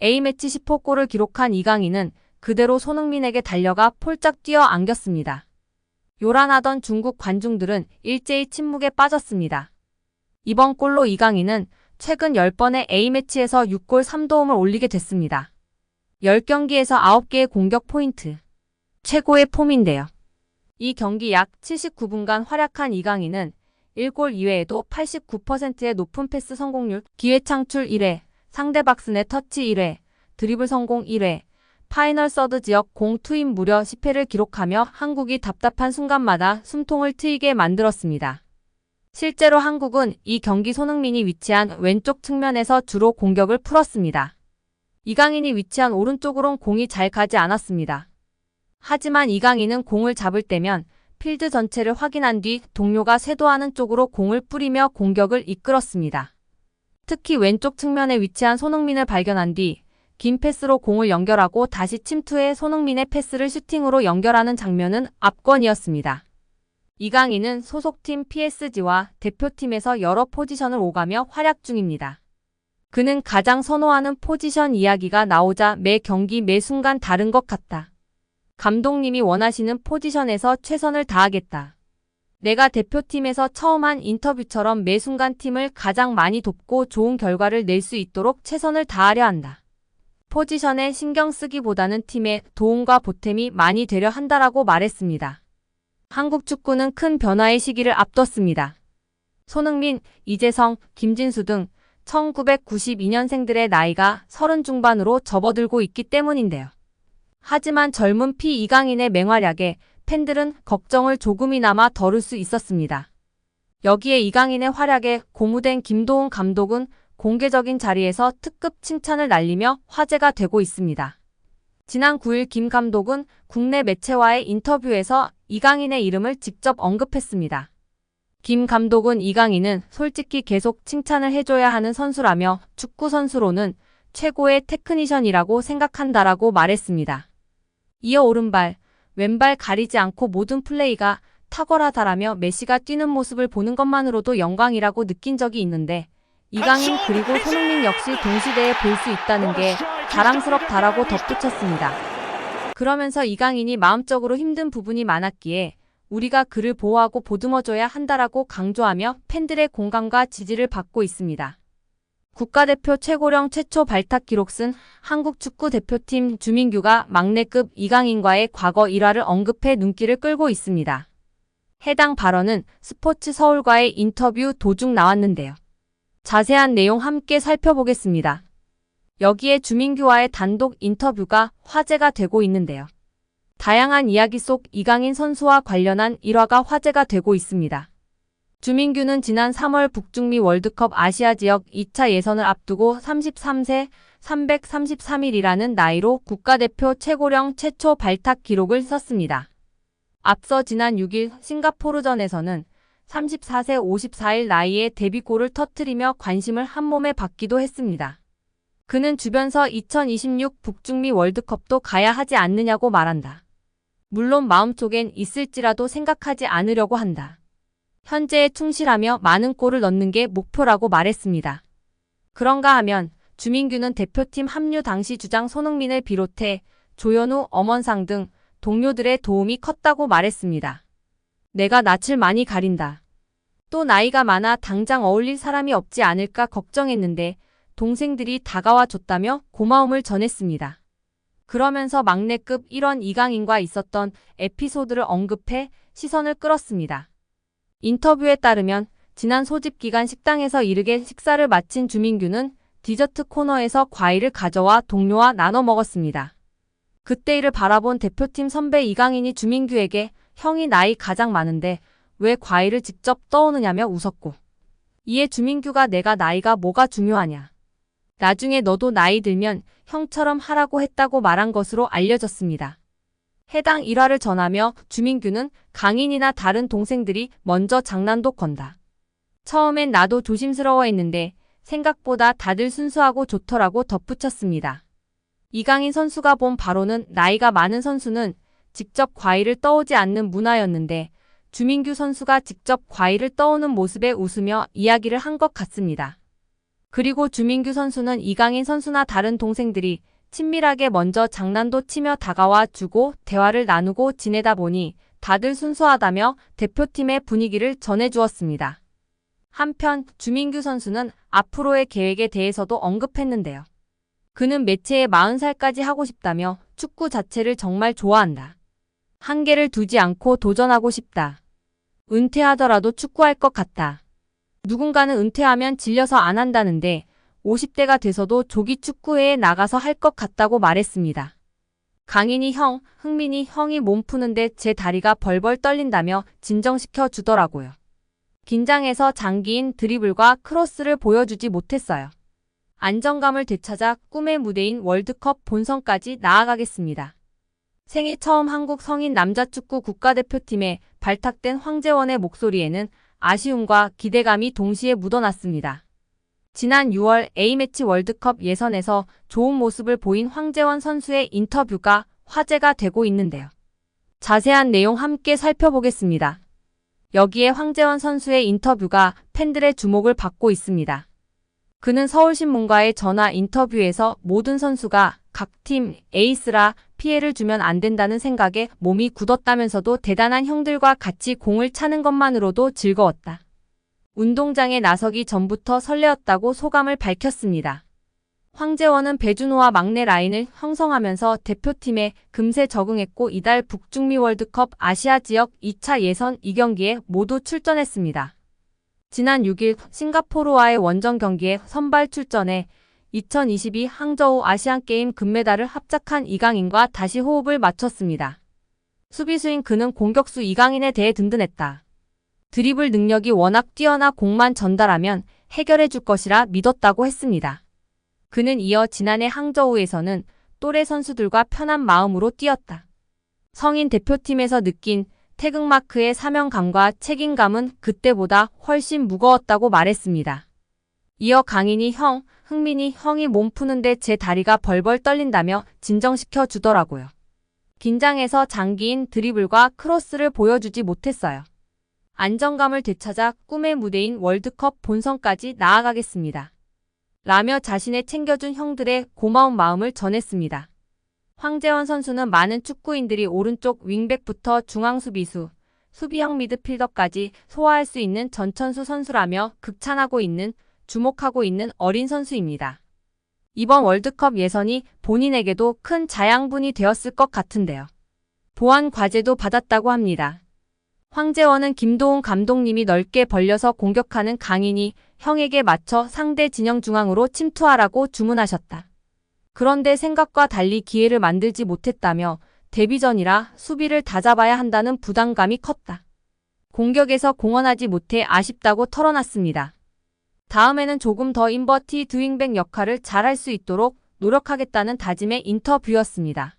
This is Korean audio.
A매치 10호 골을 기록한 이강인은 그대로 손흥민에게 달려가 폴짝 뛰어 안겼습니다. 요란하던 중국 관중들은 일제히 침묵에 빠졌습니다. 이번 골로 이강인은 최근 10번의 A매치에서 6골 3도움을 올리게 됐습니다. 10경기에서 9개의 공격 포인트. 최고의 폼인데요. 이 경기 약 79분간 활약한 이강인은 1골 이외에도 89%의 높은 패스 성공률, 기회 창출 1회, 상대 박스 내 터치 1회, 드리블 성공 1회, 파이널 서드 지역 공 투입 무려 10회를 기록하며 한국이 답답한 순간마다 숨통을 트이게 만들었습니다. 실제로 한국은 이 경기 손흥민이 위치한 왼쪽 측면에서 주로 공격을 풀었습니다. 이강인이 위치한 오른쪽으론 공이 잘 가지 않았습니다. 하지만 이강인은 공을 잡을 때면 필드 전체를 확인한 뒤 동료가 쇄도하는 쪽으로 공을 뿌리며 공격을 이끌었습니다. 특히 왼쪽 측면에 위치한 손흥민을 발견한 뒤 긴 패스로 공을 연결하고 다시 침투해 손흥민의 패스를 슈팅으로 연결하는 장면은 압권이었습니다. 이강인은 소속팀 PSG와 대표팀에서 여러 포지션을 오가며 활약 중입니다. 그는 가장 선호하는 포지션 이야기가 나오자 매 경기 매 순간 다른 것 같다. 감독님이 원하시는 포지션에서 최선을 다하겠다. 내가 대표팀에서 처음 한 인터뷰처럼 매 순간 팀을 가장 많이 돕고 좋은 결과를 낼 수 있도록 최선을 다하려 한다. 포지션에 신경 쓰기보다는 팀의 도움과 보탬이 많이 되려 한다라고 말했습니다. 한국 축구는 큰 변화의 시기를 앞뒀습니다. 손흥민, 이재성, 김진수 등 1992년생들의 나이가 30 중반으로 접어들고 있기 때문인데요. 하지만 젊은 이강인의 맹활약에 팬들은 걱정을 조금이나마 덜을 수 있었습니다. 여기에 이강인의 활약에 고무된 김도훈 감독은 공개적인 자리에서 특급 칭찬을 날리며 화제가 되고 있습니다. 지난 9일 김 감독은 국내 매체와의 인터뷰에서 이강인의 이름을 직접 언급했습니다. 김 감독은 이강인은 솔직히 계속 칭찬을 해줘야 하는 선수라며 축구 선수로는 최고의 테크니션이라고 생각한다라고 말했습니다. 이어 오른발, 왼발 가리지 않고 모든 플레이가 탁월하다라며 메시가 뛰는 모습을 보는 것만으로도 영광이라고 느낀 적이 있는데 이강인 그리고 손흥민 역시 동시대에 볼 수 있다는 게 자랑스럽다라고 덧붙였습니다. 그러면서 이강인이 마음적으로 힘든 부분이 많았기에 우리가 그를 보호하고 보듬어줘야 한다라고 강조하며 팬들의 공감과 지지를 받고 있습니다. 국가대표 최고령 최초 발탁 기록 쓴 한국 축구 대표팀 주민규가 막내급 이강인과의 과거 일화를 언급해 눈길을 끌고 있습니다. 해당 발언은 스포츠 서울과의 인터뷰 도중 나왔는데요. 자세한 내용 함께 살펴보겠습니다. 여기에 주민규와의 단독 인터뷰가 화제가 되고 있는데요. 다양한 이야기 속 이강인 선수와 관련한 일화가 화제가 되고 있습니다. 주민규는 지난 3월 북중미 월드컵 아시아 지역 2차 예선을 앞두고 33세 333일이라는 나이로 국가대표 최고령 최초 발탁 기록을 썼습니다. 앞서 지난 6일 싱가포르전에서는 34세 54일 나이에 데뷔골을 터뜨리며 관심을 한몸에 받기도 했습니다. 그는 주변서 2026 북중미 월드컵도 가야 하지 않느냐고 말한다. 물론 마음속엔 있을지라도 생각하지 않으려고 한다. 현재에 충실하며 많은 골을 넣는 게 목표라고 말했습니다. 그런가 하면 주민규는 대표팀 합류 당시 주장 손흥민을 비롯해 조현우, 엄원상 등 동료들의 도움이 컸다고 말했습니다. 내가 낯을 많이 가린다. 또 나이가 많아 당장 어울릴 사람이 없지 않을까 걱정했는데 동생들이 다가와 줬다며 고마움을 전했습니다. 그러면서 막내급 1원 이강인과 있었던 에피소드를 언급해 시선을 끌었습니다. 인터뷰에 따르면 지난 소집 기간 식당에서 이르게 식사를 마친 주민규는 디저트 코너에서 과일을 가져와 동료와 나눠 먹었습니다. 그때 이를 바라본 대표팀 선배 이강인이 주민규에게 형이 나이 가장 많은데 왜 과일을 직접 떠오느냐며 웃었고 이에 주민규가 내가 나이가 뭐가 중요하냐. 나중에 너도 나이 들면 형처럼 하라고 했다고 말한 것으로 알려졌습니다. 해당 일화를 전하며 주민규는 강인이나 다른 동생들이 먼저 장난도 건다. 처음엔 나도 조심스러워했는데 생각보다 다들 순수하고 좋더라고 덧붙였습니다. 이강인 선수가 본 바로는 나이가 많은 선수는 직접 과일을 떠오지 않는 문화였는데 주민규 선수가 직접 과일을 떠오는 모습에 웃으며 이야기를 한 것 같습니다. 그리고 주민규 선수는 이강인 선수나 다른 동생들이 친밀하게 먼저 장난도 치며 다가와 주고 대화를 나누고 지내다 보니 다들 순수하다며 대표팀의 분위기를 전해주었습니다. 한편 주민규 선수는 앞으로의 계획에 대해서도 언급했는데요. 그는 매체에 40살까지 하고 싶다며 축구 자체를 정말 좋아한다. 한계를 두지 않고 도전하고 싶다. 은퇴하더라도 축구할 것 같다. 누군가는 은퇴하면 질려서 안 한다는데 50대가 돼서도 조기 축구회에 나가서 할 것 같다고 말했습니다. 강인이 형, 흥민이 형이 몸 푸는데 제 다리가 벌벌 떨린다며 진정시켜 주더라고요. 긴장해서 장기인 드리블과 크로스를 보여주지 못했어요. 안정감을 되찾아 꿈의 무대인 월드컵 본선까지 나아가겠습니다. 생애 처음 한국 성인 남자축구 국가대표팀에 발탁된 황재원의 목소리에는 아쉬움과 기대감이 동시에 묻어났습니다. 지난 6월 A매치 월드컵 예선에서 좋은 모습을 보인 황재원 선수의 인터뷰가 화제가 되고 있는데요. 자세한 내용 함께 살펴보겠습니다. 여기에 황재원 선수의 인터뷰가 팬들의 주목을 받고 있습니다. 그는 서울신문과의 전화 인터뷰에서 모든 선수가 각 팀 에이스라 피해를 주면 안 된다는 생각에 몸이 굳었다면서도 대단한 형들과 같이 공을 차는 것만으로도 즐거웠다. 운동장에 나서기 전부터 설레었다고 소감을 밝혔습니다. 황재원은 배준호와 막내 라인을 형성하면서 대표팀에 금세 적응했고 이달 북중미 월드컵 아시아 지역 2차 예선 2경기에 모두 출전했습니다. 지난 6일 싱가포르와의 원정 경기에 선발 출전해 2022 항저우 아시안게임 금메달을 합작한 이강인과 다시 호흡을 맞췄습니다. 수비수인 그는 공격수 이강인에 대해 든든했다. 드리블 능력이 워낙 뛰어나 공만 전달하면 해결해 줄 것이라 믿었다고 했습니다. 그는 이어 지난해 항저우에서는 또래 선수들과 편한 마음으로 뛰었다. 성인 대표팀에서 느낀 태극마크의 사명감과 책임감은 그때보다 훨씬 무거웠다고 말했습니다. 이어 강인이 형, 흥민이 형이 몸 푸는데 제 다리가 벌벌 떨린다며 진정시켜 주더라고요. 긴장해서 장기인 드리블과 크로스를 보여주지 못했어요. 안정감을 되찾아 꿈의 무대인 월드컵 본선까지 나아가겠습니다. 라며 자신의 챙겨준 형들의 고마운 마음을 전했습니다. 황재원 선수는 많은 축구인들이 오른쪽 윙백부터 중앙수비수, 수비형 미드필더까지 소화할 수 있는 전천수 선수라며 주목하고 있는 어린 선수입니다. 이번 월드컵 예선이 본인에게도 큰 자양분이 되었을 것 같은데요. 보완 과제도 받았다고 합니다. 황재원은 김도훈 감독님이 넓게 벌려서 공격하는 강인이 형에게 맞춰 상대 진영 중앙으로 침투하라고 주문하셨다. 그런데 생각과 달리 기회를 만들지 못했다며 데뷔전이라 수비를 다잡아야 한다는 부담감이 컸다. 공격에서 공헌하지 못해 아쉽다고 털어놨습니다. 다음에는 조금 더 인버티드 윙백 역할을 잘할 수 있도록 노력하겠다는 다짐의 인터뷰였습니다.